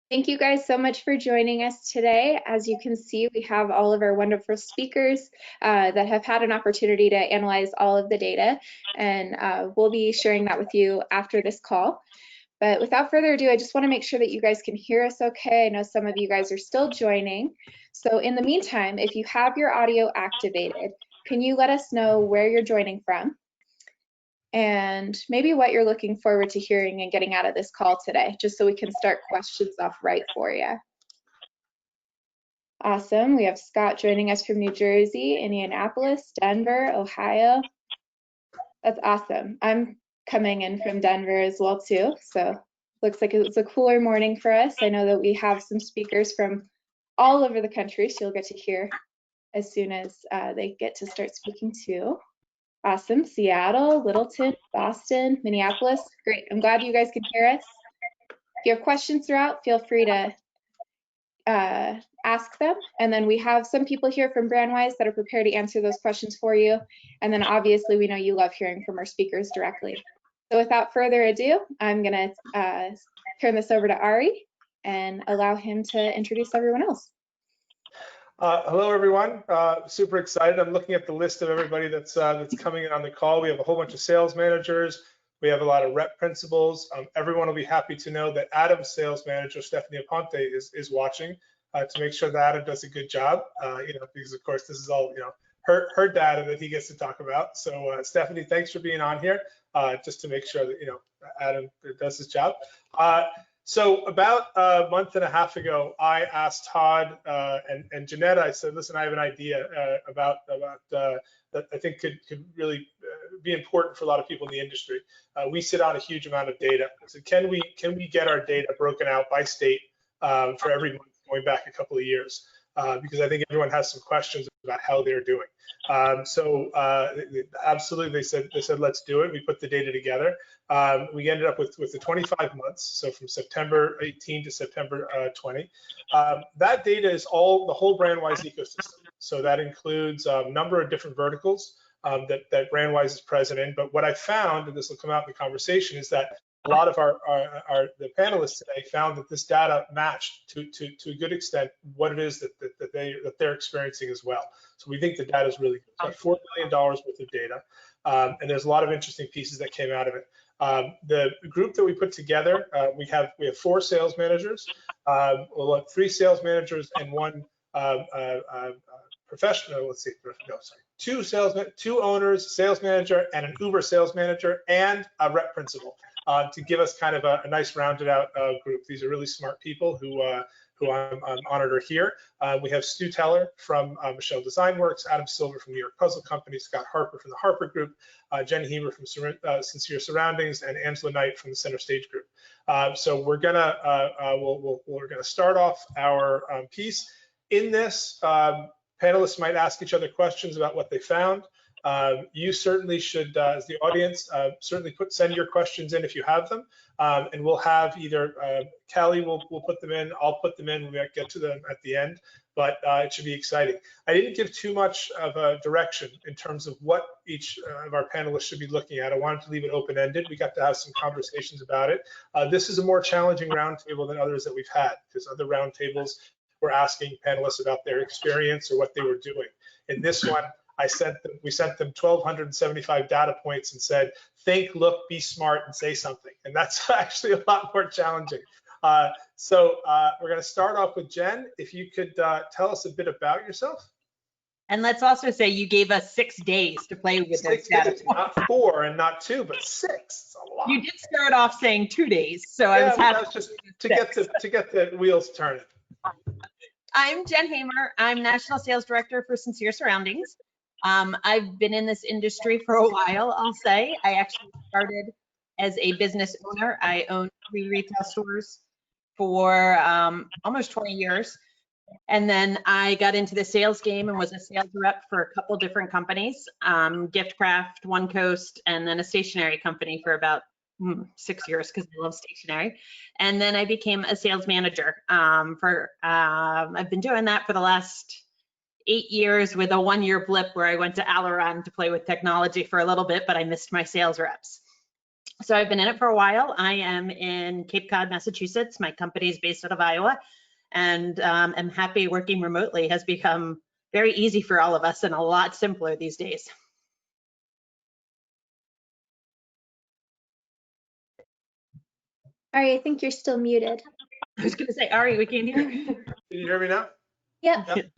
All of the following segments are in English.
Thank you guys so much for joining us today. As you can see, we have all of our wonderful speakers that have had an opportunity to analyze all of the data, and we'll be sharing that with you after this call. But without further ado, I just want to make sure that you guys can hear us okay. I know some of you guys are still joining. So in the meantime, if you have your audio activated, can you let us know where you're joining from? And maybe what you're looking forward to hearing and getting out of this call today, just so we can start questions off right for you. Awesome. We have Scott joining us from New Jersey, Indianapolis, Denver, Ohio. That's awesome. I'm coming in from Denver as well too, so looks like it's a cooler morning for us. I know that we have some speakers from all over the country, so you'll get to hear as soon as they get to start speaking too. Awesome. Seattle, Littleton, Boston, Minneapolis. Great. I'm glad you guys can hear us. If you have questions throughout, feel free to ask them. And then we have some people here from Brandwise that are prepared to answer those questions for you. And then obviously we know you love hearing from our speakers directly. So without further ado, I'm going to turn this over to Ari and allow him to introduce everyone else. Hello, everyone. Super excited. I'm looking at the list of everybody that's coming in on the call. We have a whole bunch of sales managers. We have a lot of rep principals. Everyone will be happy to know that Adam's sales manager, Stephanie Aponte, is watching to make sure that Adam does a good job. Because of course this is all her data that he gets to talk about. So Stephanie, thanks for being on here, just to make sure that Adam does his job. So about a month and a half ago, I asked Todd and Jeanette, I said, listen, I have an idea about that I think could really be important for a lot of people in the industry. We sit on a huge amount of data. So can we get our data broken out by state for every month going back a couple of years? Because I think everyone has some questions about how they're doing. Absolutely, they said let's do it. We put the data together. We ended up with the 25 months, so from September 18 to September 20. That data is the whole Brandwise ecosystem. So that includes a number of different verticals that Brandwise is present in. But what I found, and this will come out in the conversation, is that a lot of the panelists today found that this data matched to a good extent what it is that they're experiencing as well. So we think the data is really good. It's about $4 million worth of data, and there's a lot of interesting pieces that came out of it. The group that we put together, we have 4 sales managers, 3 sales managers and 1 professional. Let's see, no, sorry, 2 owners, sales manager, and an Uber sales manager, and a rep principal. To give us kind of a nice rounded out group. These are really smart people who I'm honored are here. We have Stu Teller from Michelle Design Works, Adam Silver from New York Puzzle Company, Scott Harper from the Harper Group, Jen Hemer from Sincere Surroundings, and Angela Knight from the Center Stage Group. So we're gonna we're gonna start off our piece. In this, panelists might ask each other questions about what they found. You certainly should, as the audience, certainly send your questions in if you have them, and we'll have either Callie will put them in, I'll put them in when we get to them at the end, but it should be exciting. I didn't give too much of a direction in terms of what each of our panelists should be looking at. I wanted to leave it open-ended. We got to have some conversations about it. This is a more challenging roundtable than others that we've had, because other roundtables were asking panelists about their experience or what they were doing. In this one, we sent them 1,275 data points and said, think, look, be smart, and say something. And that's actually a lot more challenging. So we're going to start off with Jen. If you could tell us a bit about yourself. And let's also say you gave us 6 days to play with those data points. Not 4 and not 2, but 6. It's a lot. You did start off saying 2 days, so yeah, I was happy. That was just to get the wheels turning. I'm Jen Hamer. I'm National Sales Director for Sincere Surroundings. I've been in this industry for a while, I'll say. I actually started as a business owner. I owned 3 retail stores for almost 20 years. And then I got into the sales game and was a sales rep for a couple different companies, Giftcraft, One Coast, and then a stationery company for about 6 years because I love stationery. And then I became a sales manager I've been doing that for the last 8 years with a 1-year blip where I went to Aileron to play with technology for a little bit, but I missed my sales reps. So I've been in it for a while. I am in Cape Cod, Massachusetts. My company is based out of Iowa, and am happy working remotely. Has become very easy for all of us and a lot simpler these days. Ari, I think you're still muted. I was going to say, Ari, we can't hear you. Can you hear me now? Yep. Yep. Okay,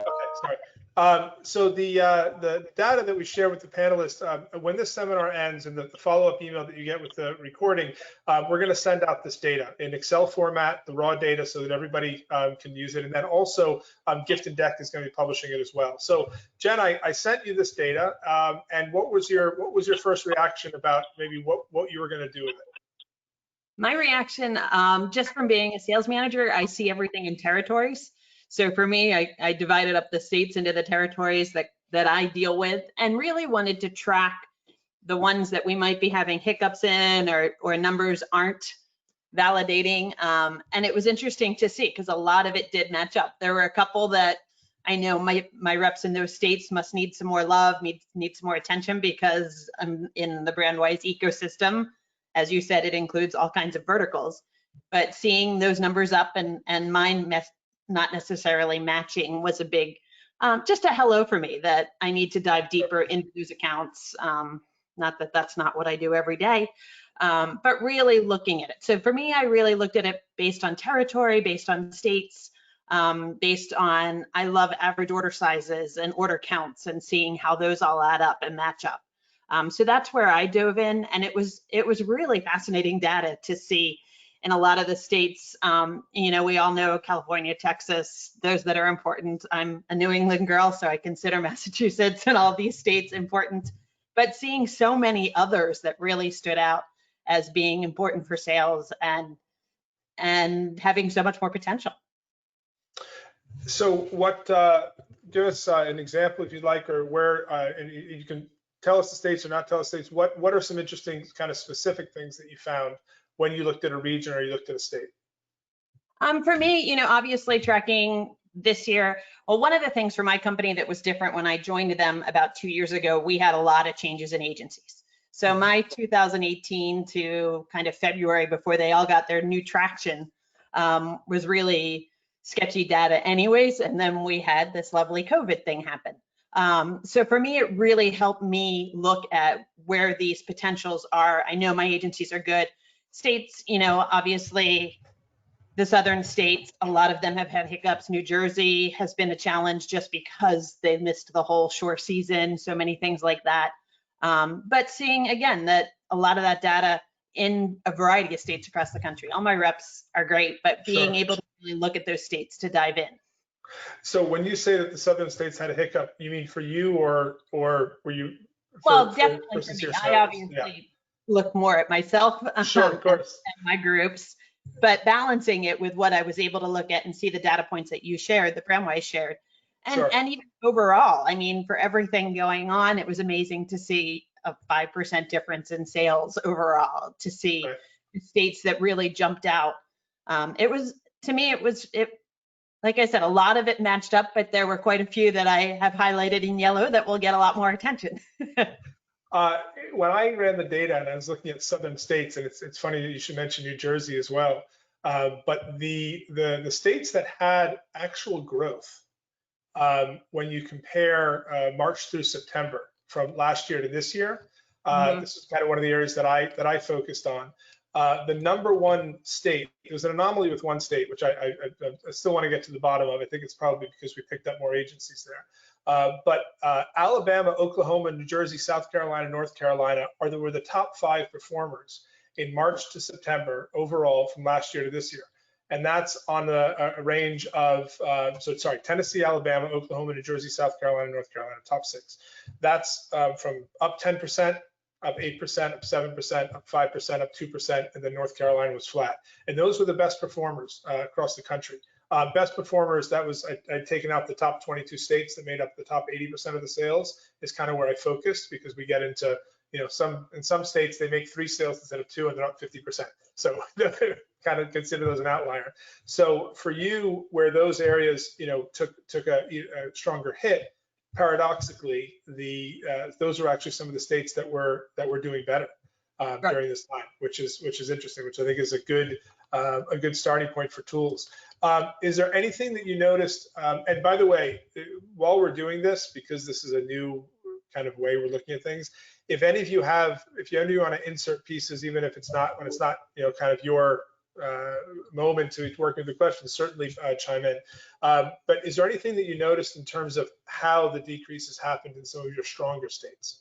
sorry. So the data that we share with the panelists, when this seminar ends and the follow-up email that you get with the recording, we're going to send out this data in Excel format, the raw data, so that everybody can use it. And then also Gift and Deck is going to be publishing it as well. So Jen, I sent you this data, and what was your first reaction about maybe what you were going to do with it? My reaction, just from being a sales manager, I see everything in territories. So for me, I divided up the states into the territories that I deal with, and really wanted to track the ones that we might be having hiccups in, or numbers aren't validating. And it was interesting to see, because a lot of it did match up. There were a couple that I know my reps in those states must need some more love, need some more attention, because I'm in the Brandwise ecosystem. As you said, it includes all kinds of verticals, but seeing those numbers up and mine not necessarily matching was a big, just a hello for me, that I need to dive deeper into those accounts. Not that that's not what I do every day, but really looking at it. So for me, I really looked at it based on territory, based on states, based on, I love average order sizes and order counts, and seeing how those all add up and match up. So that's where I dove in, and it was really fascinating data to see in a lot of the states. We all know California, Texas, those that are important. I'm a New England girl, so I consider Massachusetts and all these states important, but seeing so many others that really stood out as being important for sales and having so much more potential. So give us an example if you'd like, or where, and you can tell us the states or not tell us states. What are some interesting kind of specific things that you found when you looked at a region or you looked at a state? For me, obviously tracking this year, well, one of the things for my company that was different when I joined them about 2 years ago, we had a lot of changes in agencies. So my 2018 to kind of February, before they all got their new traction, was really sketchy data anyways. And then we had this lovely COVID thing happen. So for me, it really helped me look at where these potentials are. I know my agencies are good. States, obviously the southern states, a lot of them have had hiccups. New Jersey has been a challenge just because they missed the whole shore season, so many things like that. But seeing again that a lot of that data in a variety of states across the country. All my reps are great, but being able to really look at those states to dive in. So when you say that the southern states had a hiccup, you mean for you or were you? Well, definitely for me. I obviously look more at myself sure, of course. and my groups, but balancing it with what I was able to look at and see the data points that you shared, the Brandwise shared, and even overall, I mean, for everything going on, it was amazing to see a 5% difference in sales overall, to see states that really jumped out. It was, to me, like I said, a lot of it matched up, but there were quite a few that I have highlighted in yellow that will get a lot more attention. When I ran the data and I was looking at southern states, and it's funny that you should mention New Jersey as well, but the states that had actual growth, when you compare March through September from last year to this year, this is kind of one of the areas that I focused on. The number one state, there's an anomaly with one state, which I still want to get to the bottom of. I think it's probably because we picked up more agencies there. But Alabama, Oklahoma, New Jersey, South Carolina, North Carolina were the top 5 performers in March to September overall from last year to this year. And that's on a range of, Tennessee, Alabama, Oklahoma, New Jersey, South Carolina, North Carolina, top 6. That's from up 10%, up 8%, up 7%, up 5%, up 2%, and then North Carolina was flat. And those were the best performers across the country. Best performers, that was, I'd taken out the top 22 states that made up the top 80% of the sales, is kind of where I focused, because we get into, in some states they make 3 sales instead of 2 and they're up 50%. So kind of consider those an outlier. So for you, where those areas, took a stronger hit, paradoxically, those were actually some of the states that were doing better. during this time, which is interesting, which I think is a good starting point for tools. Is there anything that you noticed? And by the way, while we're doing this, because this is a new kind of way we're looking at things, if any of you want to insert pieces, even if it's not kind of your moment to work with the questions, certainly chime in. But is there anything that you noticed in terms of how the decreases happened in some of your stronger states?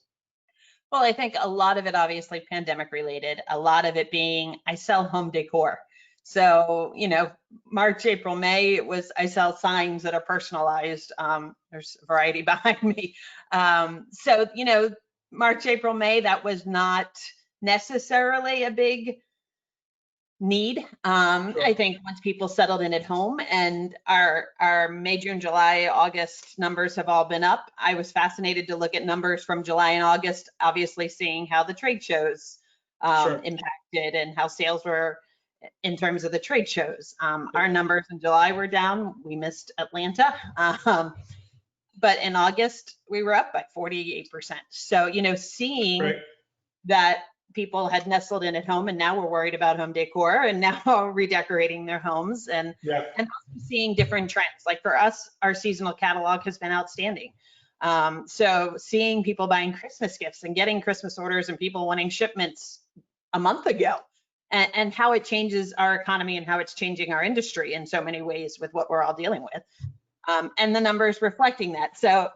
Well, I think a lot of it obviously pandemic related, a lot of it being I sell home decor. So, March, April, May, I sell signs that are personalized. There's a variety behind me. So, March, April, May, that was not necessarily a big need. Sure. I think once people settled in at home and our May, June, July, August numbers have all been up. I was fascinated to look at numbers from July and August, obviously seeing how the trade shows Sure. impacted and how sales were in terms of the trade shows. Our numbers in July were down. We missed Atlanta. But in August, we were up by 48%. So, seeing Right. that people had nestled in at home and now we're worried about home decor and now redecorating their homes and also seeing different trends. Like for us, our seasonal catalog has been outstanding. So seeing people buying Christmas gifts and getting Christmas orders and people wanting shipments a month ago and how it changes our economy and how it's changing our industry in so many ways with what we're all dealing with. And the numbers reflecting that. So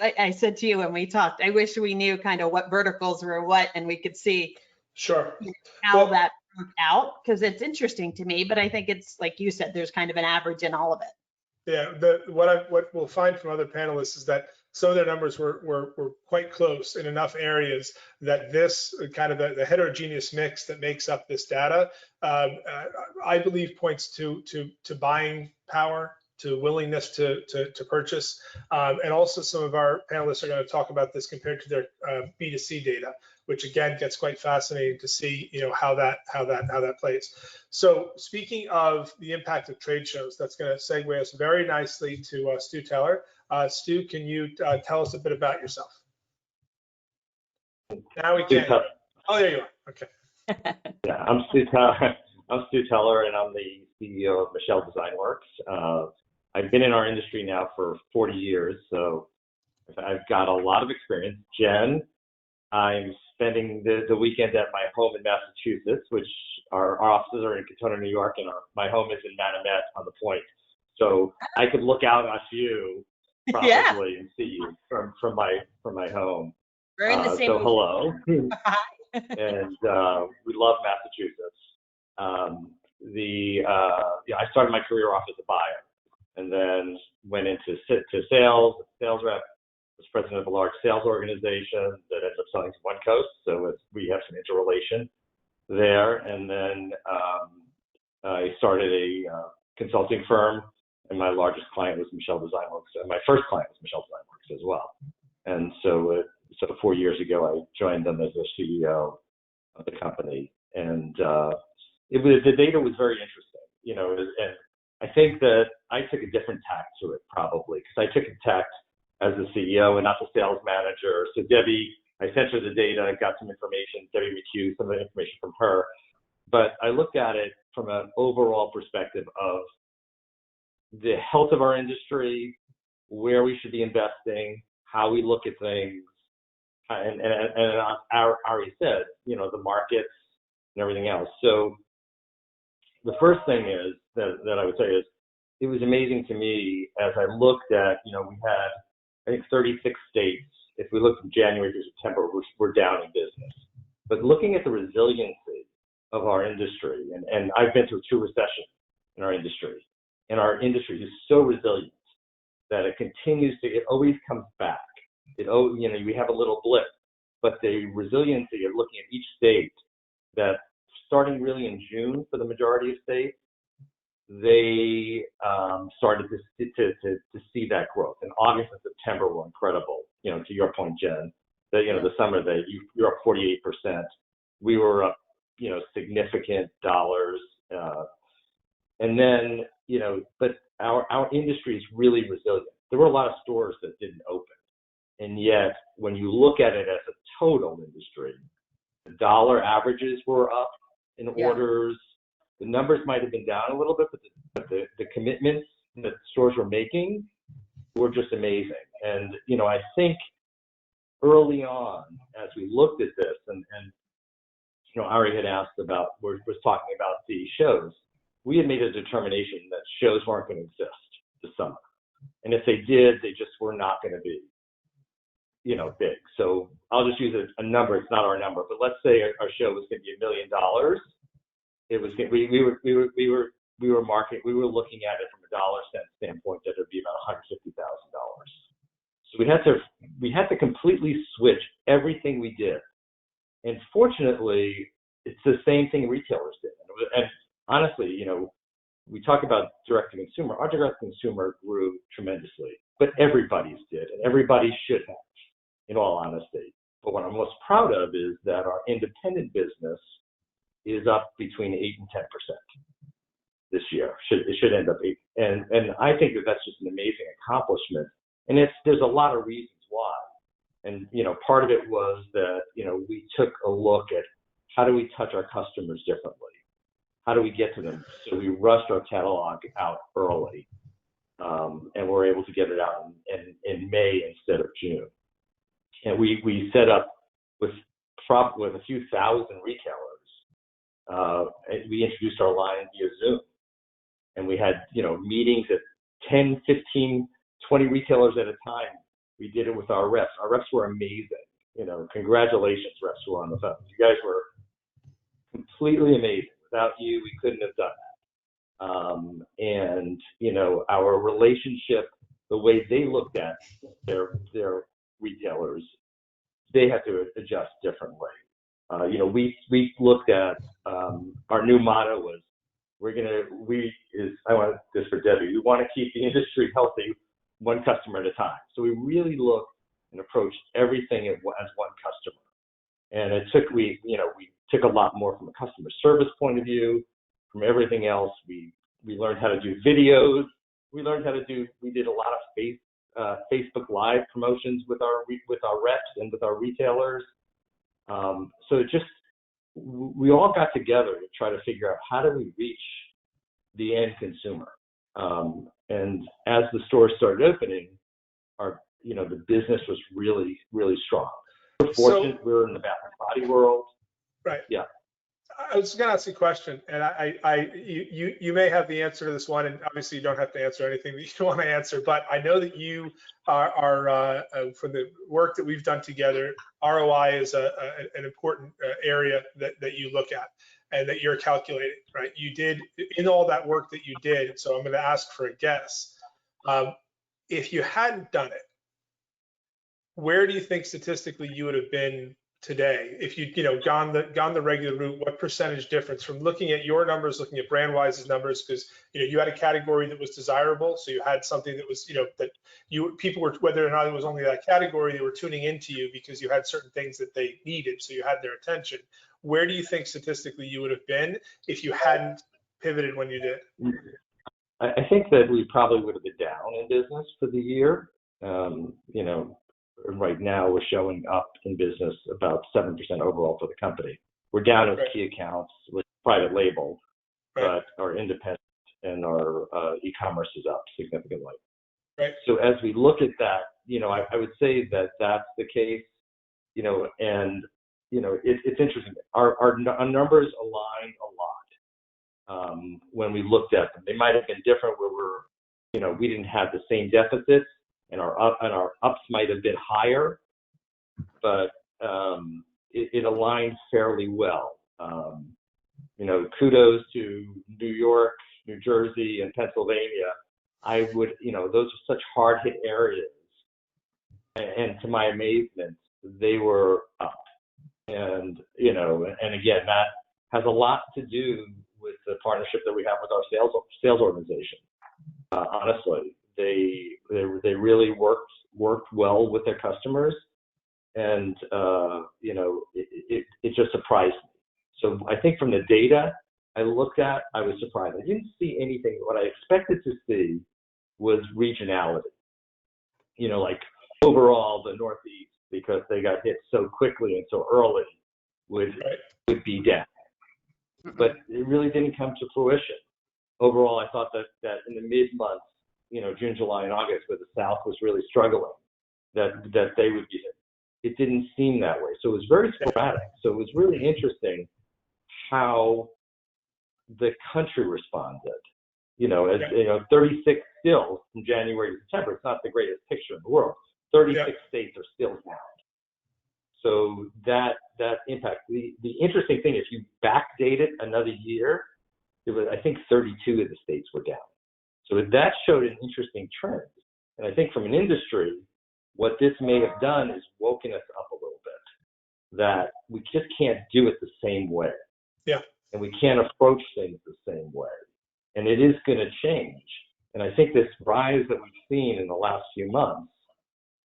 I said to you when we talked, I wish we knew kind of what verticals were what, and we could see how that broke out, because it's interesting to me, but I think it's like you said, there's kind of an average in all of it. Yeah, what we'll find from other panelists is that some of their numbers were quite close in enough areas that this kind of the heterogeneous mix that makes up this data, I believe points to buying power, to willingness to purchase. And also some of our panelists are going to talk about this compared to their B2C data, which again gets quite fascinating to see, how that plays. So speaking of the impact of trade shows, that's going to segue us very nicely to Stu Teller. Stu, can you tell us a bit about yourself? Now we can. Oh, there you are. Okay. Yeah, I'm Stu Teller, and I'm the CEO of Michelle Design Works. I've been in our industry now for 40 years, so I've got a lot of experience. Jen, I'm spending the weekend at my home in Massachusetts, which our offices are in Katona, New York, and my home is in Manamet on the Point. So I could look out at you probably and see you from my home. We're in the same. So hello. And we love Massachusetts. I started my career off as a buyer, and then went into sales rep. Was president of a large sales organization that ended up selling to One Coast. So we have some interrelation there. And then I started a consulting firm, and my largest client was Michelle Design Works, and my first client was Michelle Design Works as well. And so 4 years ago, I joined them as the CEO of the company, and the data was very interesting, and I think that I took a different tack to it probably, because I took a tack as the CEO and not the sales manager. So Debbie, I sent her the data, got some information, Debbie McHugh, some of the information from her, but I looked at it from an overall perspective of the health of our industry, where we should be investing, how we look at things, and Ari said, the markets and everything else. So the first thing is that I would say is, it was amazing to me as I looked at, we had, I think 36 states. If we look from January through September, we're down in business. But looking at the resiliency of our industry, and I've been through 2 recessions in our industry, and our industry is so resilient that it always comes back. We have a little blip, but the resiliency of looking at each state, that starting really in June for the majority of states, they started to see that growth. And August and September were incredible. To your point, Jen, the summer that you're up 48%. We were up, significant dollars. And then, but our industry is really resilient. There were a lot of stores that didn't open. And yet, when you look at it as a total industry, The dollar averages were up in Yeah. orders. The numbers might have been down a little bit, but the commitments that stores were making were just amazing. And, I think early on, as we looked at this, and Ari had asked about, was talking about the shows, we had made a determination that shows weren't going to exist this summer. And if they did, they just were not going to be, big. So I'll just use a number. It's not our number, but let's say our show was going to be $1 million. It was we were looking at it from a dollar cent standpoint that it would be about $150,000. So we had to completely switch everything we did. And fortunately, it's the same thing retailers did. And honestly, we talk about direct to consumer. Our direct to consumer grew tremendously, but everybody's did, and everybody should have, in all honesty. But what I'm most proud of is that our independent business is up between 8 and 10% this year. It should end up 8. And I think that that's just an amazing accomplishment. And there's a lot of reasons why. And, part of it was that, we took a look at how do we touch our customers differently? How do we get to them? So we rushed our catalog out early, and we're able to get it out in May instead of June. And we set up with a few thousand retailers. We introduced our line via Zoom, and we had meetings at 10, 15, 20 retailers at a time. We did it with our reps. Our reps were amazing. Congratulations, reps who were on the phone. You guys were completely amazing. Without you, we couldn't have done that. And our relationship, the way they looked at their retailers, they had to adjust differently. We looked at our new motto was I want this for Debbie. We want to keep the industry healthy, one customer at a time. So we really looked and approached everything as one customer. And we took a lot more from a customer service point of view, from everything else. We learned how to do videos. We did a lot of Facebook Live promotions with our reps and with our retailers. So we all got together to try to figure out how do we reach the end consumer. And as the stores started opening, the business was really, really strong. We're fortunate we're in the bath and body world. Right. Yeah. I was going to ask you a question, and you may have the answer to this one, and obviously you don't have to answer anything that you don't want to answer, but I know that you are from the work that we've done together, ROI is an important area that you look at and that you're calculating, right? You did, in all that work that you did, so I'm going to ask for a guess. If you hadn't done it, where do you think statistically you would have been today if you'd gone the regular route? What percentage difference from looking at your numbers, looking at Brandwise's numbers, because you had a category that was desirable, so you had something that was that people were, whether or not it was only that category, they were tuning into you because you had certain things that they needed, so you had their attention. Where do you think statistically you would have been if you hadn't pivoted when you did? I think that we probably would have been down in business for the year. Right now we're showing up in business about 7% overall for the company. We're down as key accounts with private label, but our independent and our e-commerce is up significantly. Right. So as we look at that, I would say that that's the case, and it's interesting. Our numbers align a lot when we looked at them. They might have been different where we didn't have the same deficits, and our ups might have been higher, but it aligned fairly well. Kudos to New York, New Jersey, and Pennsylvania. I would, those are such hard hit areas, and to my amazement, they were up. And and again, that has a lot to do with the partnership that we have with our sales organization. Honestly, they really worked well with their customers, and it just surprised me. So I think from the data I looked at, I was surprised. I didn't see anything. What I expected to see was regionality. Like overall the Northeast, because they got hit so quickly and so early would be down. But it really didn't come to fruition. Overall, I thought that in the mid-months, June, July, and August, where the South was really struggling, that they would be hit. It didn't seem that way. So it was very sporadic. So it was really interesting how the country responded. 36 still from January to September. It's not the greatest picture in the world. 36 states are still down. So that impact. The interesting thing, if you backdate it another year, it was, I think 32 of the states were down. So that showed an interesting trend. And I think from an industry, what this may have done is woken us up a little bit, that we just can't do it the same way. Yeah. And we can't approach things the same way. And it is going to change. And I think this rise that we've seen in the last few months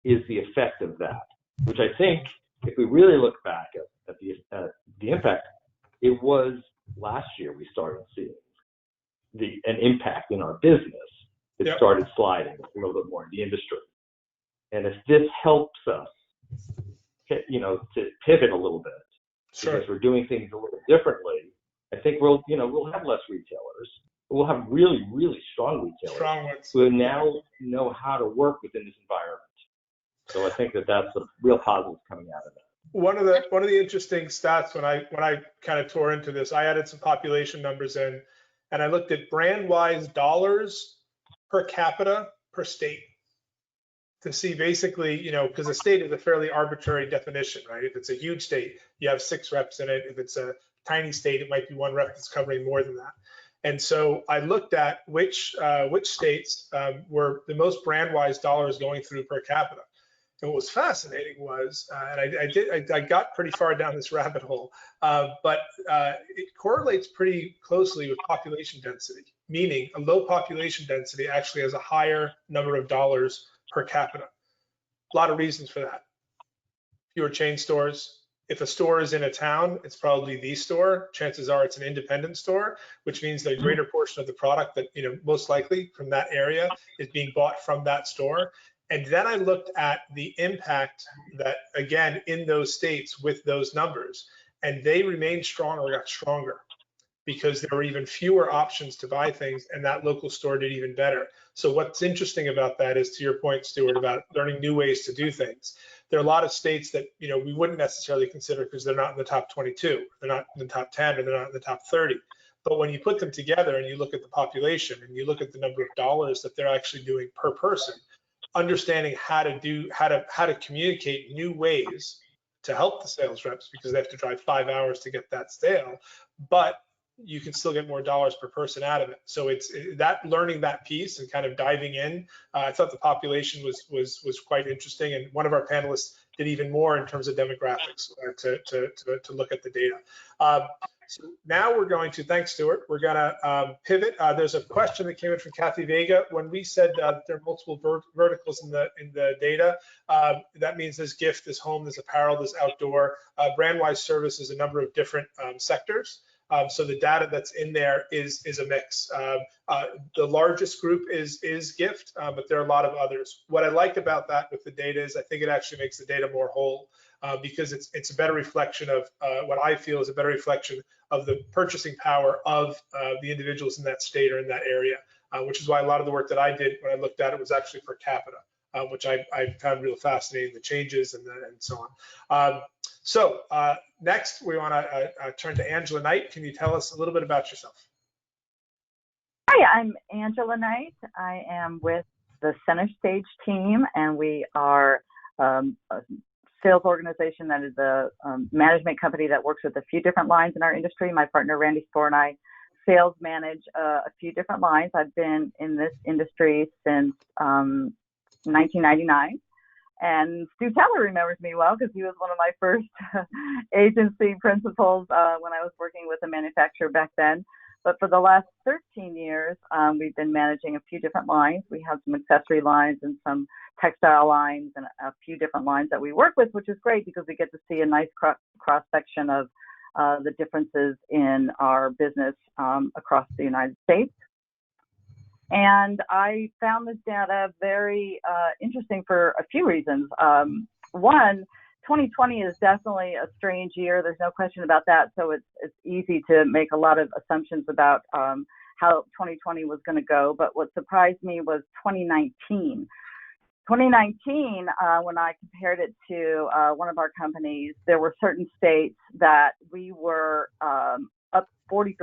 is the effect of that, which I think, if we really look back at the impact, it was last year we started seeing an impact in our business. It started sliding a little bit more in the industry. And if this helps us, to pivot a little bit, because we're doing things a little differently, I think we'll have less retailers. We'll have really, really strong retailers who now know how to work within this environment. So I think that's a real positive coming out of that. One of the interesting stats when I kind of tore into this, I added some population numbers in, and I looked at Brandwise dollars per capita per state to see basically, because a state is a fairly arbitrary definition, right? If it's a huge state, you have 6 reps in it. If it's a tiny state, it might be 1 rep that's covering more than that. And so I looked at which states were the most Brandwise dollars going through per capita. And what was fascinating was, and I got pretty far down this rabbit hole, but it correlates pretty closely with population density, meaning a low population density actually has a higher number of dollars per capita. A lot of reasons for that. Fewer chain stores. If a store is in a town, it's probably the store. Chances are it's an independent store, which means that a greater portion of the product that, most likely from that area is being bought from that store. And then I looked at the impact that, again, in those states with those numbers, and they remained strong or got stronger because there were even fewer options to buy things, and that local store did even better. So what's interesting about that is, to your point, Stuart, about learning new ways to do things. There are a lot of states that, we wouldn't necessarily consider because they're not in the top 22, they're not in the top 10, or they're not in the top 30. But when you put them together and you look at the population and you look at the number of dollars that they're actually doing per person, understanding how to communicate new ways to help the sales reps, because they have to drive 5 hours to get that sale, but you can still get more dollars per person out of it. So it's that learning that piece and kind of diving in. I thought the population was quite interesting, and one of our panelists did even more in terms of demographics to look at the data. So now we're going to, thanks, Stuart. We're going to pivot. There's a question that came in from Kathy Vega. When we said there are multiple verticals in the data, that means there's gift, there's home, there's apparel, there's outdoor. Brandwise services a number of different sectors. So the data that's in there is a mix. The largest group is gift, but there are a lot of others. What I like about that with the data is I think it actually makes the data more whole, because it's a better reflection of what I feel is a better reflection of the purchasing power of the individuals in that state or in that area, which is why a lot of the work that I did when I looked at it was actually per capita, which I found real fascinating, the changes and so on. So next, we want to turn to Angela Knight. Can you tell us a little bit about yourself? Hi, I'm Angela Knight. I am with the Center Stage team, and we are a sales organization that is a management company that works with a few different lines in our industry. My partner, Randy Spohr, and I sales manage a few different lines. I've been in this industry since 1999. And Stu Teller remembers me well because he was one of my first agency principals when I was working with a manufacturer back then. But for the last 13 years, we've been managing a few different lines. We have some accessory lines and some textile lines and a few different lines that we work with, which is great because we get to see a nice cross-section of the differences in our business across the United States. And I found this data very interesting for a few reasons. One, 2020 is definitely a strange year. There's no question about that. So it's easy to make a lot of assumptions about how 2020 was going to go. But what surprised me was 2019. 2019, when I compared it to one of our companies, there were certain states that we were up 40%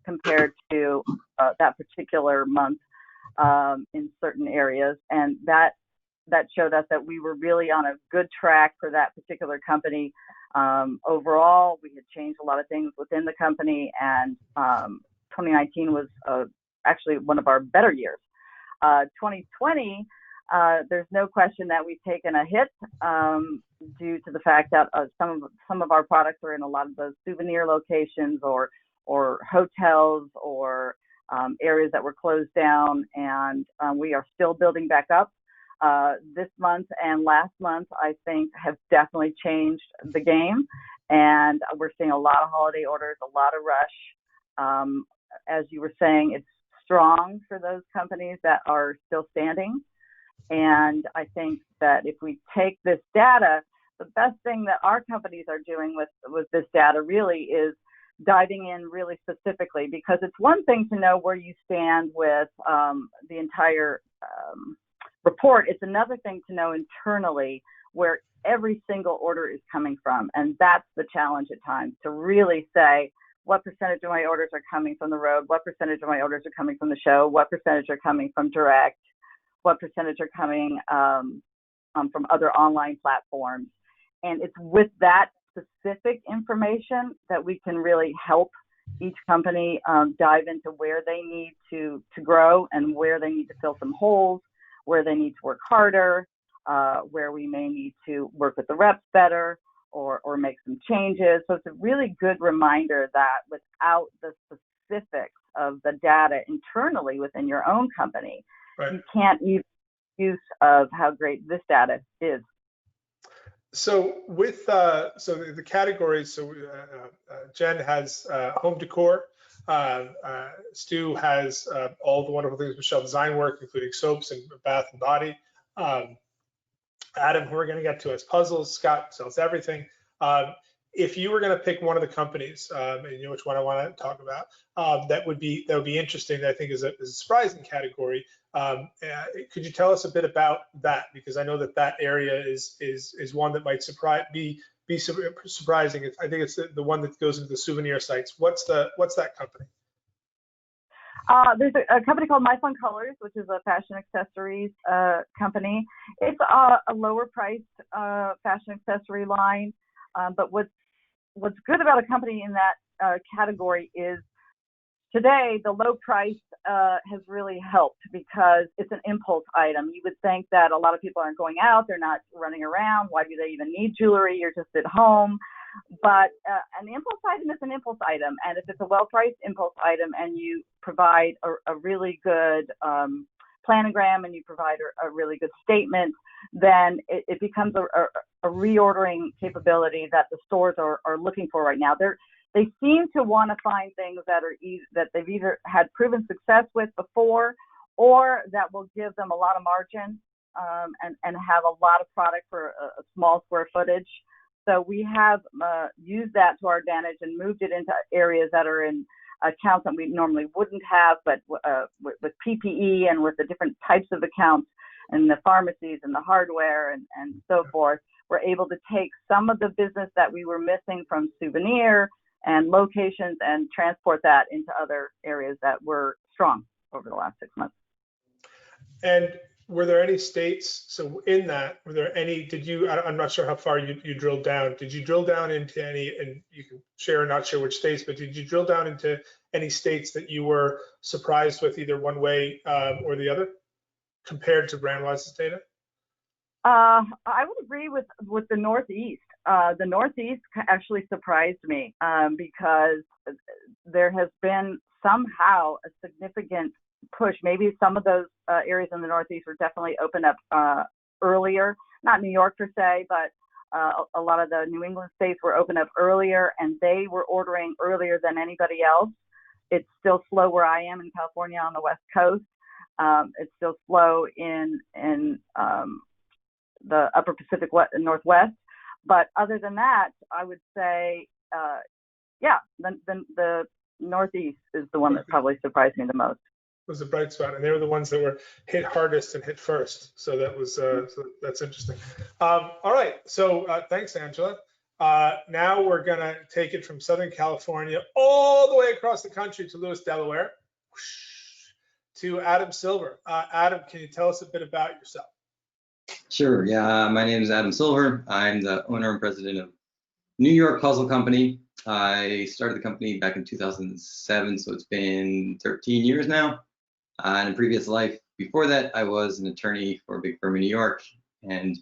compared to that particular month in certain areas. And that showed us that we were really on a good track for that particular company. Overall, we had changed a lot of things within the company, and 2019 was actually one of our better years. 2020, there's no question that we've taken a hit due to the fact that some of our products are in a lot of those souvenir locations or hotels or areas that were closed down, and we are still building back up. This month and last month, I think, have definitely changed the game, and we're seeing a lot of holiday orders, a lot of rush. As you were saying, it's strong for those companies that are still standing. And I think that if we take this data, the best thing that our companies are doing with this data really is diving in really specifically, because it's one thing to know where you stand with the entire report. It's another thing to know internally where every single order is coming from. And that's the challenge at times, to really say what percentage of my orders are coming from the road, what percentage of my orders are coming from the show, what percentage are coming from direct, what percentage are coming from other online platforms. And it's with that specific information that we can really help each company dive into where they need to grow and where they need to fill some holes, where they need to work harder, where we may need to work with the reps better or make some changes. So it's a really good reminder that without the specifics of the data internally within your own company, right, you can't even use of how great this data is. So with the categories, Jen has home decor, Stu has all the wonderful things Michelle design work, including soaps and bath and body. Adam, who we're going to get to, has puzzles. Scott sells everything. If you were going to pick one of the companies, and you know which one I want to talk about, that would be interesting, that I think is a surprising category. Could you tell us a bit about that? Because I know that area is one that might be surprising. I think it's the one that goes into the souvenir sites. What's that company? There's a company called My Fun Colors, which is a fashion accessories company. It's a lower priced fashion accessory line, but what's good about a company in that category is today the low price has really helped because it's an impulse item. You would think that a lot of people aren't going out, they're not running around. Why do they even need jewelry? You're just at home. But an impulse item is an impulse item, and if it's a well-priced impulse item and you provide a really good planogram and you provide a really good statement, then it becomes a reordering capability that the stores are looking for right now. They seem to want to find things that they've either had proven success with before, or that will give them a lot of margin and have a lot of product for a small square footage. So we have used that to our advantage and moved it into areas that are in accounts that we normally wouldn't have, but with PPE and with the different types of accounts and the pharmacies and the hardware and so forth, we're able to take some of the business that we were missing from souvenir and locations and transport that into other areas that were strong over the last 6 months. And were there any states, so in that, were there any, I'm not sure how far you drilled down, did you drill down into any, and you can share or not share which states, but did you drill down into any states that you were surprised with either one way or the other compared to Brandwise's data? I would agree with the Northeast. The Northeast actually surprised me because there has been somehow a significant push. Maybe some of those areas in the Northeast were definitely opened up earlier. Not New York per se, but a lot of the New England states were opened up earlier, and they were ordering earlier than anybody else. It's still slow where I am in California on the West Coast. It's still slow in the Upper Pacific Northwest. But other than that, I would say, yeah, the Northeast is the one that probably surprised me the most. Was a bright spot, and they were the ones that were hit hardest and hit first. So that was so that's interesting. All right, so thanks, Angela. Now we're gonna take it from Southern California all the way across the country to Lewis, Delaware, to Adam Silver. Adam, can you tell us a bit about yourself? Sure. Yeah, my name is Adam Silver. I'm the owner and president of New York Puzzle Company. I started the company back in 2007, so it's been 13 years now. In a previous life before that, I was an attorney for a big firm in New York, and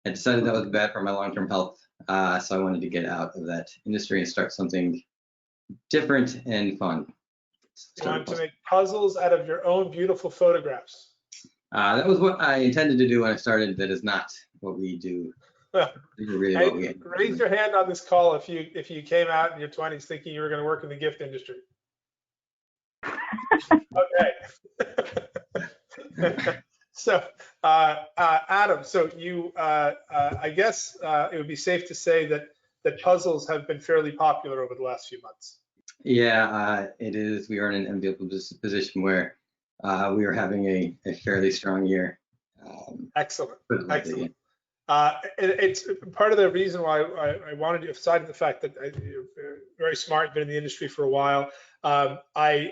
I decided that was bad for my long-term health. So I wanted to get out of that industry and start something different and fun. You want to make puzzles out of your own beautiful photographs. That was what I intended to do when I started. That is not what we do. Really raise your hand on this call if you came out in your 20s thinking you were going to work in the gift industry. Okay. So, Adam, so you, I guess it would be safe to say that puzzles have been fairly popular over the last few months. Yeah, it is. We are in an enviable position where we are having a fairly strong year. Excellent. Excellent. It's part of the reason why I wanted to, aside from the fact that you're very smart, been in the industry for a while. I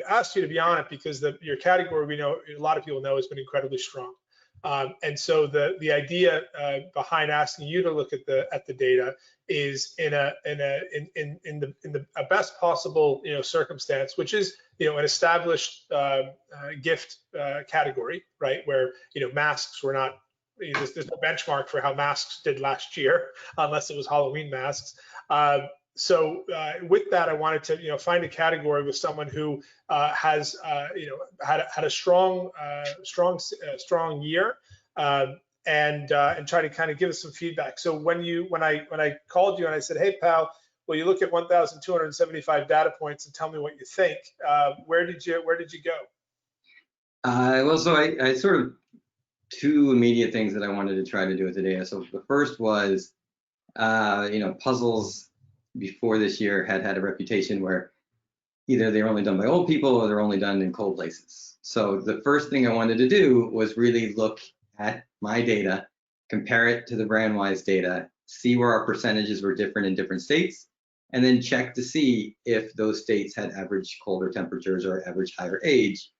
asked you to be on it because your category, we know a lot of people know, has been incredibly strong. And so the idea behind asking you to look at the data is in the best possible circumstance, which is an established gift category, right? Where masks were not. There's no benchmark for how masks did last year, unless it was Halloween masks. So with that, I wanted to find a category with someone who has had a strong year and try to kind of give us some feedback. So when I called you and I said, hey pal, will you look at 1,275 data points and tell me what you think? Where did you go? Well, so I sort of two immediate things that I wanted to try to do with the data. So the first was, puzzles before this year had a reputation where either they're only done by old people or they're only done in cold places. So the first thing I wanted to do was really look at my data, compare it to the Brandwise data, see where our percentages were different in different states, and then check to see if those states had average colder temperatures or average higher age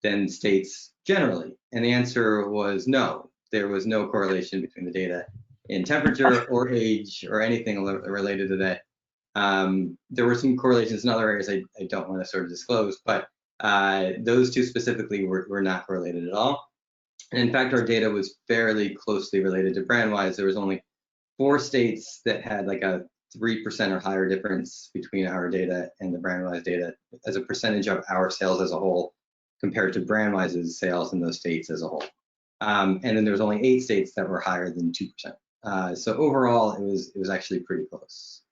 than states generally. And the answer was no. There was no correlation between the data in temperature or age or anything related to that. There were some correlations in other areas I don't want to sort of disclose, but those two specifically were not correlated at all. And in fact, our data was fairly closely related to Brandwise. There was only 4 states that had like a 3% or higher difference between our data and the Brandwise data as a percentage of our sales as a whole, compared to Brandwise's sales in those states as a whole. And then there was only 8 states that were higher than 2%. So overall, it was actually pretty close.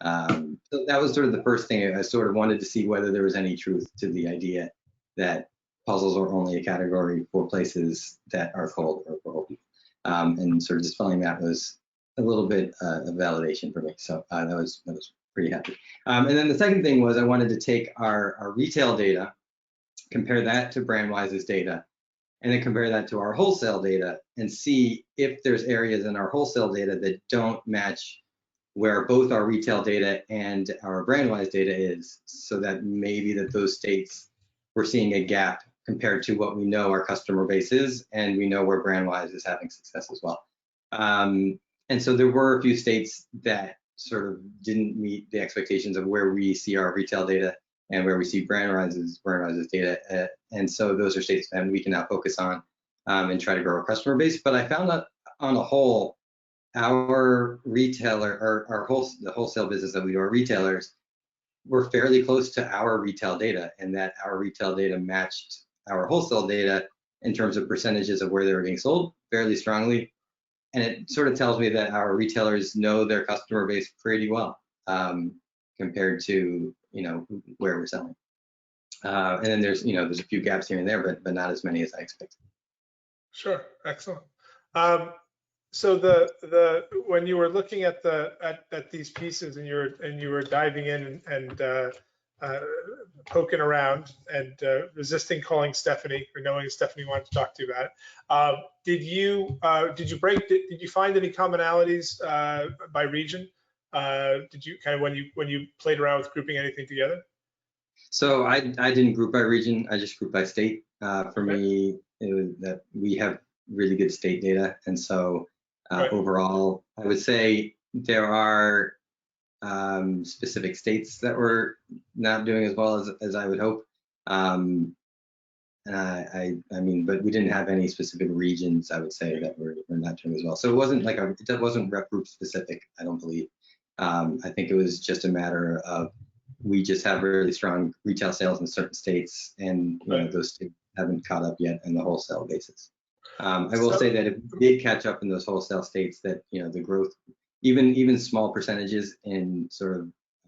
So that was sort of the first thing. I sort of wanted to see whether there was any truth to the idea that puzzles are only a category for places that are cold or cold. And sort of dispelling that was a little bit of validation for me. So that was pretty happy. And then the second thing was I wanted to take our retail data, compare that to Brandwise's data, and then compare that to our wholesale data and see if there's areas in our wholesale data that don't match where both our retail data and our Brandwise data is, so that maybe that those states we're seeing a gap compared to what we know our customer base is, and we know where Brandwise is having success as well. And so there were a few states that sort of didn't meet the expectations of where we see our retail data and where we see Brandwise's data. And so those are states that we can now focus on and try to grow our customer base. But I found that on a whole, our retailer, the wholesale business that we do, our retailers, were fairly close to our retail data, and that our retail data matched our wholesale data in terms of percentages of where they were being sold fairly strongly. And it sort of tells me that our retailers know their customer base pretty well compared to where we're selling. And then there's a few gaps here and there, but not as many as I expected. Sure, excellent. So when you were looking at these pieces and you were diving in and poking around and resisting calling Stephanie or knowing Stephanie wanted to talk to you about it, did you find any commonalities by region? Did you kind of when you played around with grouping anything together? So I didn't group by region. I just grouped by state. For me, it was that we have really good state data, and so overall, I would say there are specific states that were not doing as well as I would hope. And I mean, but we didn't have any specific regions, I would say, that were not doing as well. So it wasn't like it wasn't rep group specific, I don't believe. I think it was just a matter of we just have really strong retail sales in certain states, and you know, those states haven't caught up yet in the wholesale basis. I will say that if we did catch up in those wholesale states, that you know, the growth, even small percentages in sort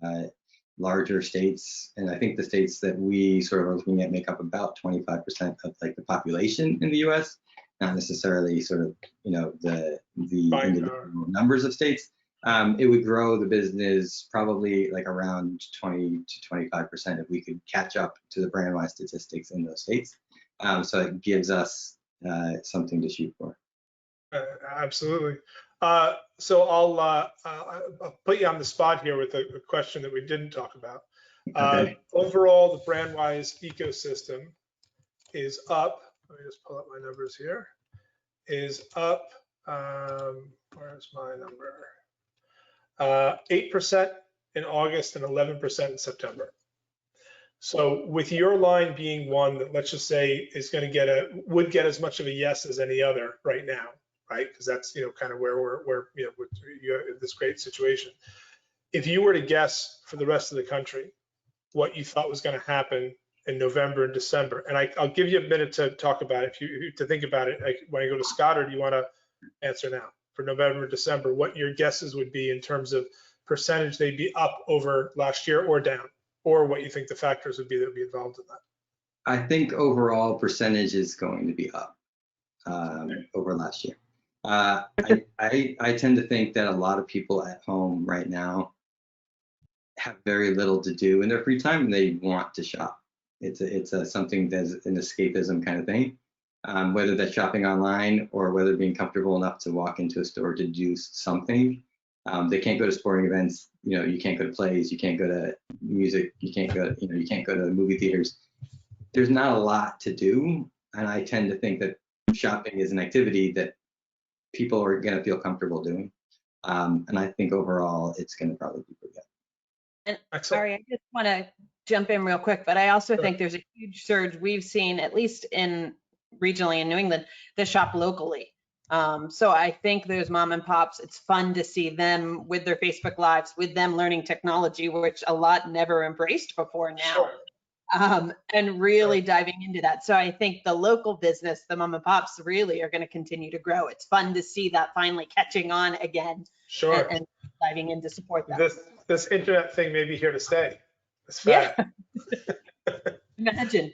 of larger states, and I think the states that we sort of are looking at make up about 25% of like the population in the U.S., not necessarily sort of, you know, the individual numbers of states. It would grow the business probably like around 20 to 25% if we could catch up to the Brandwise statistics in those states. So it gives us something to shoot for. Absolutely. So I'll put you on the spot here with a question that we didn't talk about. Okay. Overall, the Brandwise ecosystem is up. Let me just pull up my numbers here. Is up. Where's my number? 8% in August and 11% in September. So with your line being one that, let's just say, is going to would get as much of a yes as any other right now, right? Because that's, you know, kind of where we're you know, you have this great situation. If you were to guess for the rest of the country what you thought was going to happen in November and December, and I'll give you a minute to talk about it, to think about it. Like, when I go to Scott, or do you want to answer now? For November, December, what your guesses would be in terms of percentage they'd be up over last year or down, or what you think the factors would be that would be involved in that? I think overall percentage is going to be up over last year. I tend to think that a lot of people at home right now have very little to do in their free time, and they want to shop. It's something that's an escapism kind of thing. Whether that's shopping online or whether being comfortable enough to walk into a store to do something. They can't go to sporting events, you know, you can't go to plays, you can't go to music, you can't go to movie theaters. There's not a lot to do, and I tend to think that shopping is an activity that people are going to feel comfortable doing. And I think overall it's going to probably be pretty good. And sorry, I just want to jump in real quick, but I also think there's a huge surge we've seen, at least regionally in New England, that shop locally. So I think those mom and pops, it's fun to see them with their Facebook Lives, with them learning technology, which a lot never embraced before now. And really diving into that. So I think the local business, the mom and pops, really are going to continue to grow. It's fun to see that finally catching on again. Sure. And diving in to support that. This internet thing may be here to stay. It's fad. Yeah. Imagine.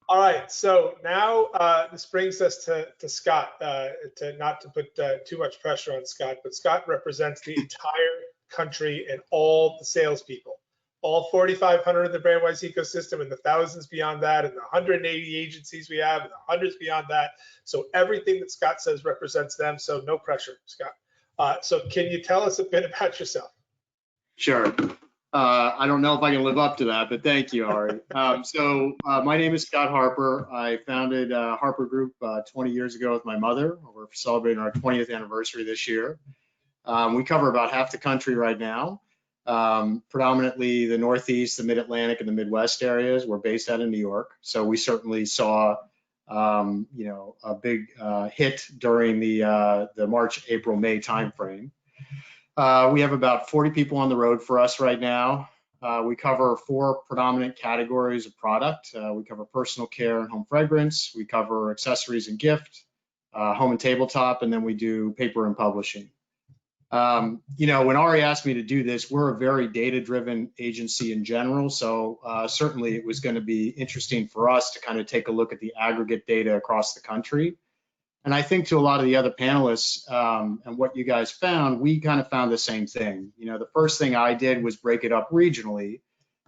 All right, so now this brings us to Scott, not to put too much pressure on Scott, but Scott represents the entire country and all the salespeople, all 4,500 in the Brandwise ecosystem, and the thousands beyond that, and the 180 agencies we have, and the hundreds beyond that. So everything that Scott says represents them, so no pressure, Scott. So can you tell us a bit about yourself? Sure. I don't know if I can live up to that, but thank you, Ari. My name is Scott Harper. I founded Harper Group 20 years ago with my mother. We're celebrating our 20th anniversary this year. We cover about half the country right now, predominantly the Northeast, the Mid-Atlantic, and the Midwest areas. We're based out of New York, so we certainly saw a big hit during the March, April, May timeframe. We have about 40 people on the road for us right now. We cover 4 predominant categories of product. We cover personal care and home fragrance. We cover accessories and gift, home and tabletop, and then we do paper and publishing. When Ari asked me to do this, we're a very data-driven agency in general. So certainly it was going to be interesting for us to kind of take a look at the aggregate data across the country. And I think to a lot of the other panelists and what you guys found, we kind of found the same thing. You know, the first thing I did was break it up regionally,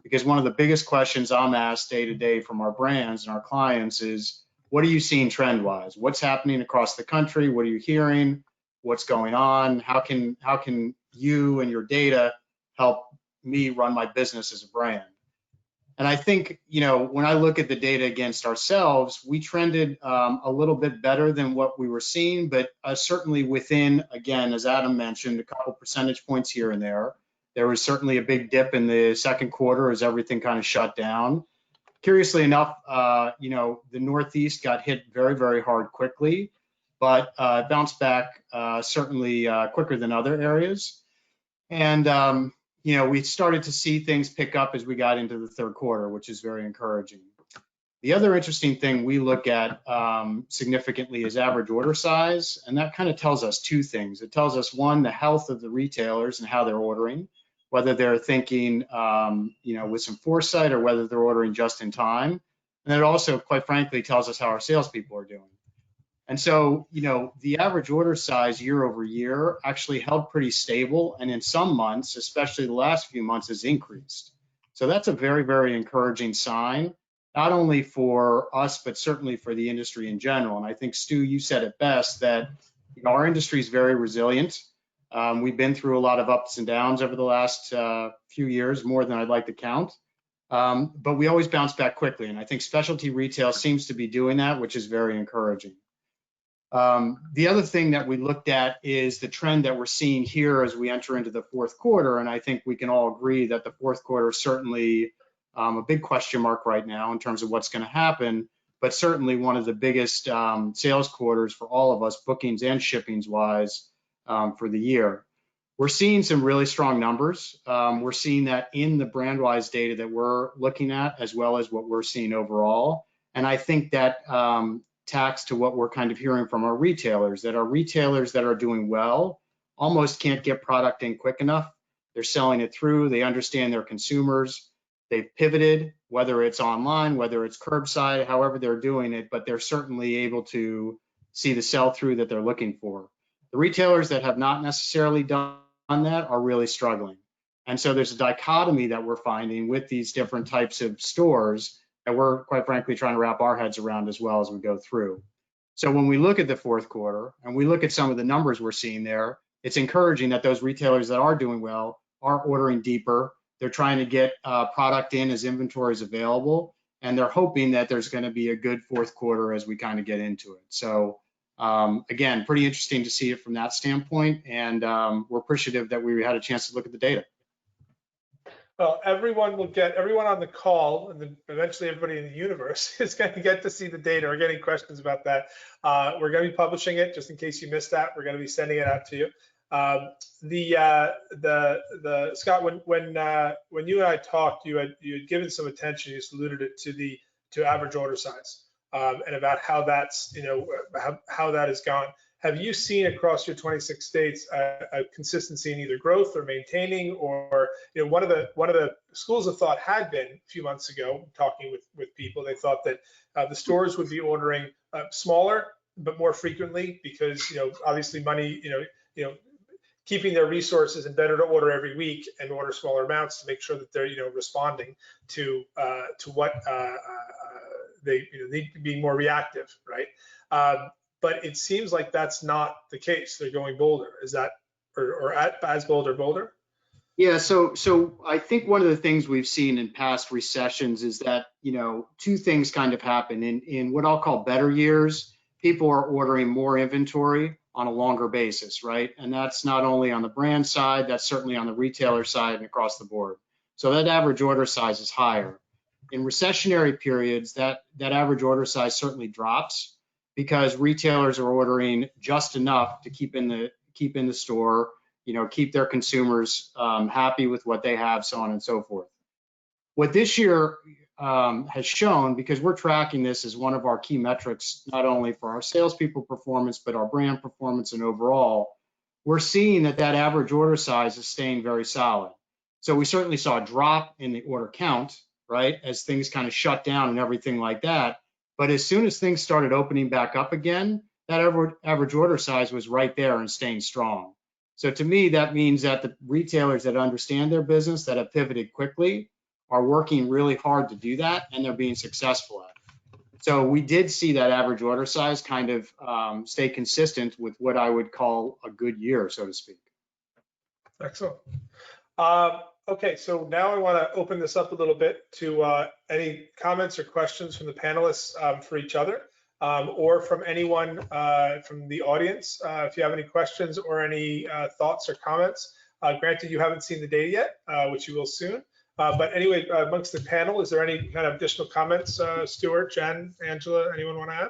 because one of the biggest questions I'm asked day to day from our brands and our clients is, what are you seeing trend-wise? What's happening across the country? What are you hearing? What's going on? How can you and your data help me run my business as a brand? And I think, you know, when I look at the data against ourselves, we trended a little bit better than what we were seeing, but certainly within, again, as Adam mentioned, a couple percentage points here and there. There was certainly a big dip in the second quarter as everything kind of shut down. Curiously enough, you know, the Northeast got hit very, very hard quickly, but bounced back certainly quicker than other areas. And, you know, we started to see things pick up as we got into the third quarter, which is very encouraging. The other interesting thing we look at significantly is average order size, and that kind of tells us two things. It tells us, one, the health of the retailers and how they're ordering, whether they're thinking, you know, with some foresight or whether they're ordering just in time. And it also, quite frankly, tells us how our salespeople are doing. And so, you know, the average order size year over year actually held pretty stable. And in some months, especially the last few months, has increased. So that's a very, very encouraging sign, not only for us, but certainly for the industry in general. And I think, Stu, you said it best, that, you know, our industry is very resilient. We've been through a lot of ups and downs over the last few years, more than I'd like to count. But we always bounce back quickly. And I think specialty retail seems to be doing that, which is very encouraging. The other thing that we looked at is the trend that we're seeing here as we enter into the fourth quarter. And I think we can all agree that the fourth quarter is certainly a big question mark right now in terms of what's going to happen, but certainly one of the biggest sales quarters for all of us, bookings and shippings wise, for the year. We're seeing some really strong numbers. We're seeing that in the Brandwise data that we're looking at, as well as what we're seeing overall. And I think that tacks to what we're kind of hearing from our retailers, that our retailers that are doing well almost can't get product in quick enough. They're selling it through. They understand their consumers. They've pivoted, whether it's online, whether it's curbside, however they're doing it, but they're certainly able to see the sell-through that they're looking for. The retailers that have not necessarily done that are really struggling. And so there's a dichotomy that we're finding with these different types of stores that we're, quite frankly, trying to wrap our heads around as well as we go through. So when we look at the fourth quarter and we look at some of the numbers we're seeing there, it's encouraging that those retailers that are doing well are ordering deeper. They're trying to get product in as inventory is available, and they're hoping that there's going to be a good fourth quarter as we kind of get into it. So again, pretty interesting to see it from that standpoint, and we're appreciative that we had a chance to look at the data. Well, everyone on the call, and then eventually everybody in the universe is going to get to see the data or get any questions about that. We're going to be publishing it, just in case you missed that. We're going to be sending it out to you. Scott, when you and I talked, you had given some attention. You just alluded it to average order size and about how that's, you know, how that has gone. Have you seen across your 26 states a consistency in either growth or maintaining, or, you know, one of the schools of thought had been a few months ago, talking with people, they thought that the stores would be ordering smaller but more frequently because, you know, obviously money, you know, keeping their resources, and better to order every week and order smaller amounts to make sure that they're, you know, responding to what they, you know, need to be more reactive, right? But it seems like that's not the case. They're going bolder. Is that, or as bold or bolder? Yeah, so I think one of the things we've seen in past recessions is that, you know, two things kind of happen. In what I'll call better years, people are ordering more inventory on a longer basis, right? And that's not only on the brand side, that's certainly on the retailer side and across the board. So that average order size is higher. In recessionary periods, that average order size certainly drops, because retailers are ordering just enough to keep in the store, you know, keep their consumers happy with what they have, so on and so forth. What this year has shown, because we're tracking this as one of our key metrics, not only for our salespeople performance, but our brand performance and overall, we're seeing that average order size is staying very solid. So we certainly saw a drop in the order count, right, as things kind of shut down and everything like that. But as soon as things started opening back up again, that average order size was right there and staying strong. So to me, that means that the retailers that understand their business, that have pivoted quickly, are working really hard to do that, and they're being successful at it. So we did see that average order size kind of stay consistent with what I would call a good year, so to speak. Excellent. Okay, so now I want to open this up a little bit to any comments or questions from the panelists for each other, or from anyone from the audience. If you have any questions or any thoughts or comments, granted you haven't seen the data yet, which you will soon. But anyway, amongst the panel, is there any kind of additional comments? Stuart, Jen, Angela, anyone want to add?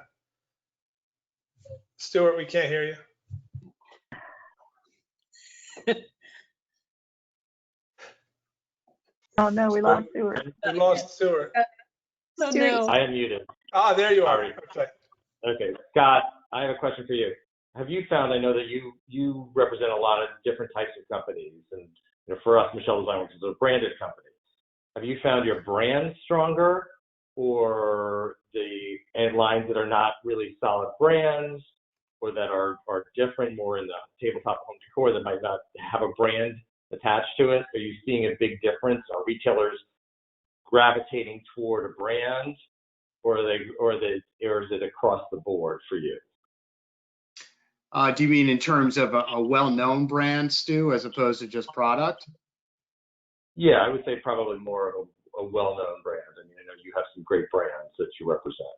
Stuart, we can't hear you. Oh no, we lost Stuart. We lost Stuart. So Stuart, no. I am muted. Ah, there you are. Sorry. Okay. Okay, Scott, I have a question for you. Have you found, I know that you represent a lot of different types of companies, and for us, Michelle Design Works is a branded company. Have you found your brand stronger, or the lines that are not really solid brands, or that are different, more in the tabletop home decor that might not have a brand attached to it? Are you seeing a big difference? Are retailers gravitating toward a brand, or is it across the board for you? Do you mean in terms of a well-known brand, Stu, as opposed to just product? Yeah, I would say probably more of a well-known brand. I mean, I know you have some great brands that you represent.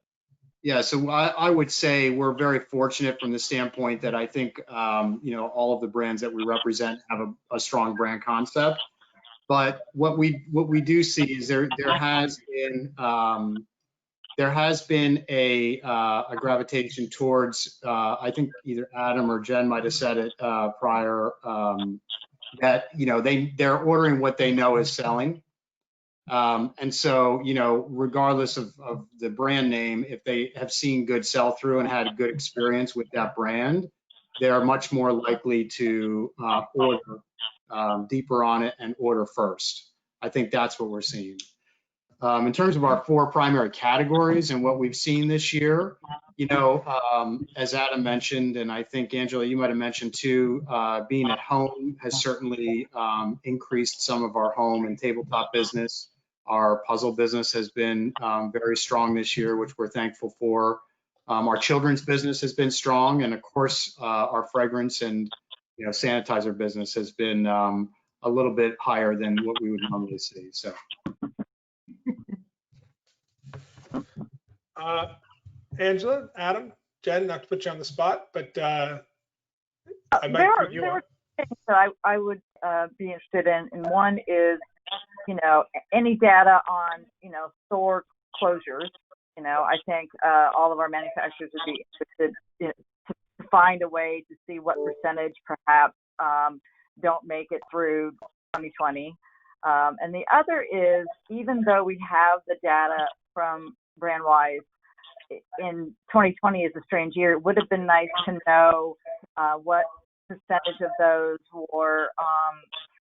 Yeah, so I would say we're very fortunate from the standpoint that I think, all of the brands that we represent have a strong brand concept. But what we do see is there has been a gravitation towards, I think either Adam or Jen might have said it prior, that they're ordering what they know is selling. And so, regardless of the brand name, if they have seen good sell-through and had a good experience with that brand, they're much more likely to order deeper on it and order first. I think that's what we're seeing. In terms of our 4 primary categories and what we've seen this year, as Adam mentioned, and I think Angela, you might have mentioned too, being at home has certainly increased some of our home and tabletop business. Our puzzle business has been very strong this year, which we're thankful for. Our children's business has been strong, and of course, our fragrance and sanitizer business has been a little bit higher than what we would normally see. So. Angela, Adam, Jen, not to put you on the spot, but I might There put you on. were things that I would be interested in. And one is, any data on, store closures. I think all of our manufacturers would be interested to find a way to see what percentage perhaps don't make it through 2020. And the other is, even though we have the data from Brandwise, in 2020 is a strange year, it would have been nice to know what percentage of those were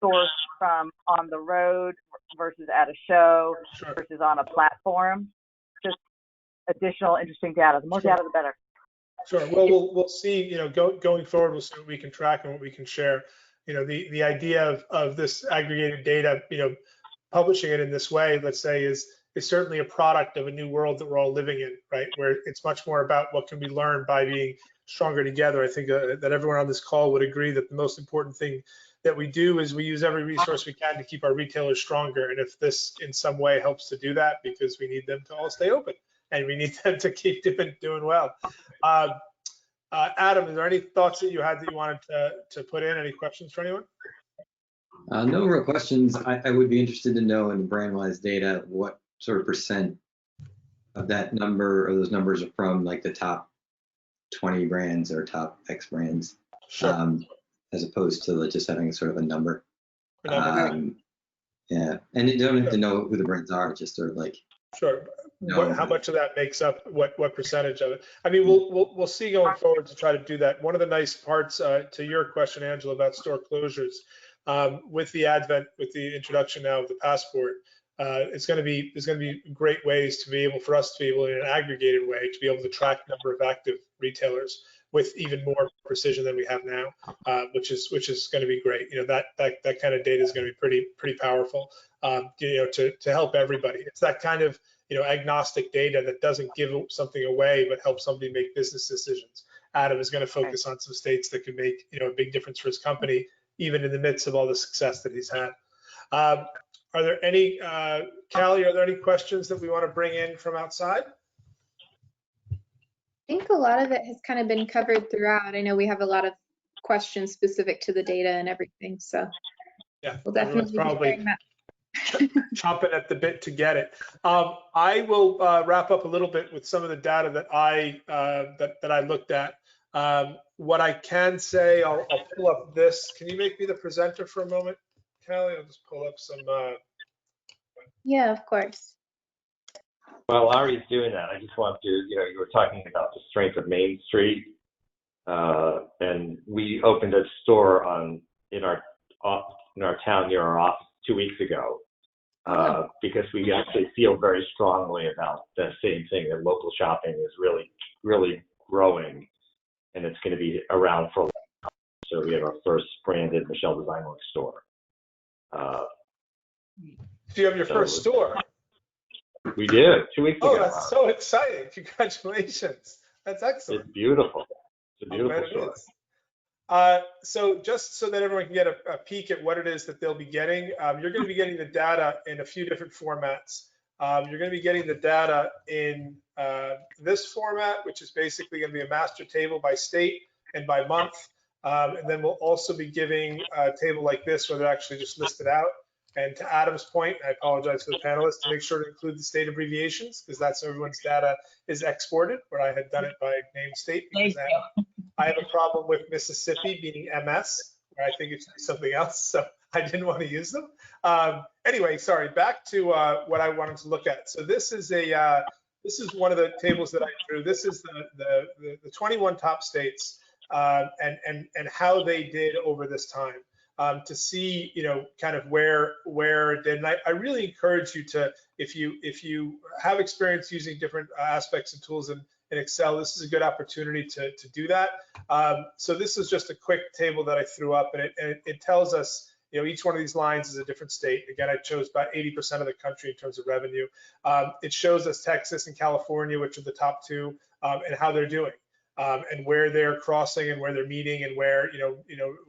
sourced from on the road versus at a show versus on a platform. Just additional interesting data. The more data, the better. Sure. Well, we'll see. Going forward, we'll see what we can track and what we can share. The idea of this aggregated data, publishing it in this way, let's say, is certainly a product of a new world that we're all living in, right? Where it's much more about what can be learned by being stronger together. I think that everyone on this call would agree that the most important thing that we do is we use every resource we can to keep our retailers stronger. And if this in some way helps to do that, because we need them to all stay open and we need them to keep doing well. Adam, is there any thoughts that you had that you wanted to put in? Any questions for anyone? No real questions. I would be interested to know in the Brandwise data what sort of percent of that number or those numbers are from like the top 20 brands or top X brands, Sure. as opposed to just having sort of a number. Yeah, and you don't have to know who the brands are, just sort of like. Sure. How much of that makes up what percentage of it? I mean, we'll see going forward to try to do that. One of the nice parts to your question, Angela, about store closures, with the introduction now of the passport, there's going to be great ways for us to be able, in an aggregated way, to be able to track the number of active retailers. with even more precision than we have now, which is going to be great. That kind of data is going to be pretty powerful, to help everybody. It's that kind of agnostic data that doesn't give something away but helps somebody make business decisions. Adam is going to focus on some states that can make a big difference for his company, even in the midst of all the success that he's had. Are there any, Callie, are there any questions that we want to bring in from outside? I think a lot of it has kind of been covered throughout. I know we have a lot of questions specific to the data and everything, so Yeah, we'll definitely be sharing that. Chomping at the bit to get it. I will wrap up a little bit with some of the data that I looked at. What I can say, I'll pull up this. Can you make me the presenter for a moment, Callie? I'll just pull up some. Yeah, of course. While Ari's doing that, I just want to, you were talking about the strength of Main Street, and we opened a store in our town near our office 2 weeks ago, because we actually feel very strongly about the same thing, that local shopping is really growing, and it's going to be around for a while. So we have our first branded Michelle Design Works store. So you have your first store? We did 2 weeks ago. Oh, that's so exciting! Congratulations. That's excellent. It's beautiful. It's a beautiful store. So just so that everyone can get a peek at what it is that they'll be getting, you're going to be getting the data in a few different formats. You're going to be getting the data in this format, which is basically going to be a master table by state and by month. And then we'll also be giving a table like this where they're actually just listed out. And to Adam's point, I apologize for the panelists, to make sure to include the state abbreviations, because that's how everyone's data is exported, where I had done it by name state. Because I have a problem with Mississippi being MS, where I think it should be something else, so I didn't want to use them. Anyway, sorry, back to what I wanted to look at. So this is one of the tables that I drew. This is the 21 top states and how they did over this time. To see, kind of where it did. And I really encourage you to, if you have experience using different aspects and tools in Excel, this is a good opportunity to do that. So this is just a quick table that I threw up, and it tells us, each one of these lines is a different state. Again, I chose about 80% of the country in terms of revenue. It shows us Texas and California, which are the top two, and how they're doing. And where they're crossing and where they're meeting and where,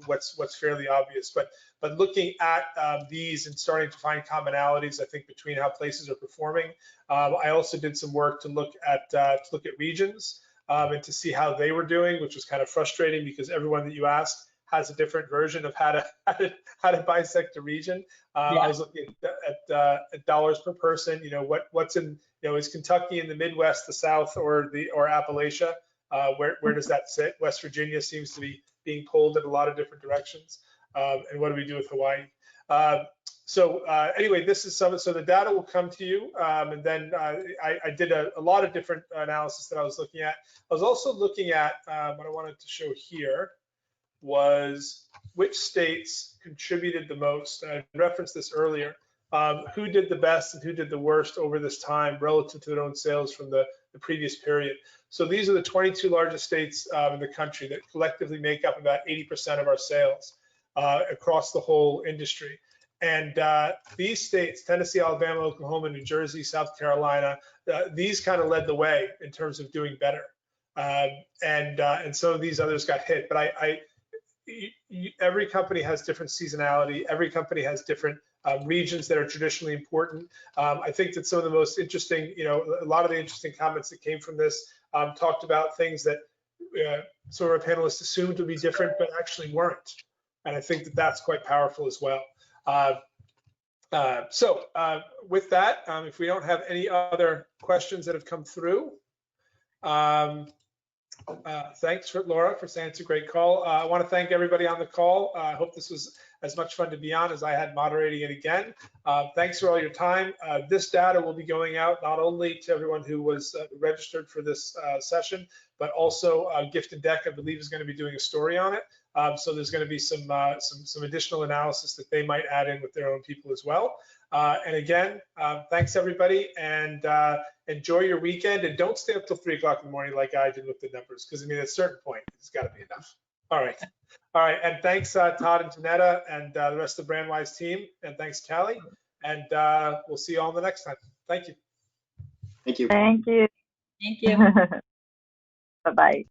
what's fairly obvious. But looking at these and starting to find commonalities, I think, between how places are performing. I also did some work to look at regions and to see how they were doing, which was kind of frustrating because everyone that you asked has a different version of how to bisect a region. I was looking at dollars per person. What's in, is Kentucky in the Midwest, the South, or Appalachia? Where does that sit? West Virginia seems to be being pulled in a lot of different directions. And what do we do with Hawaii? Anyway, this is so the data will come to you. And then I did a lot of different analysis that I was looking at. I was also looking at what I wanted to show here was which states contributed the most. I referenced this earlier. Who did the best and who did the worst over this time relative to their own sales from the previous period. So these are the 22 largest states in the country that collectively make up about 80% of our sales across the whole industry. And these states, Tennessee, Alabama, Oklahoma, New Jersey, South Carolina, these kind of led the way in terms of doing better. And some of these others got hit. But every company has different seasonality. Every company has different regions that are traditionally important. I think that some of the most interesting, a lot of the interesting comments that came from this talked about things that some of our panelists assumed would be different, but actually weren't. And I think that that's quite powerful as well. With that, if we don't have any other questions that have come through, thanks for Laura for saying it's a great call. I want to thank everybody on the call. I hope this was as much fun to be on as I had moderating it again. Thanks for all your time. This data will be going out not only to everyone who was registered for this session, but also Gift and Deck, I believe, is going to be doing a story on it. So there's going to be some additional analysis that they might add in with their own people as well. And again, thanks everybody, and enjoy your weekend, and don't stay up till 3 o'clock in the morning like I did with the numbers, because I mean, at a certain point, it's got to be enough. All right, and thanks Todd and Janetta and the rest of the Brandwise team, and thanks Callie, and we'll see you all the next time. Thank you. Thank you. Thank you. Thank you. Bye-bye.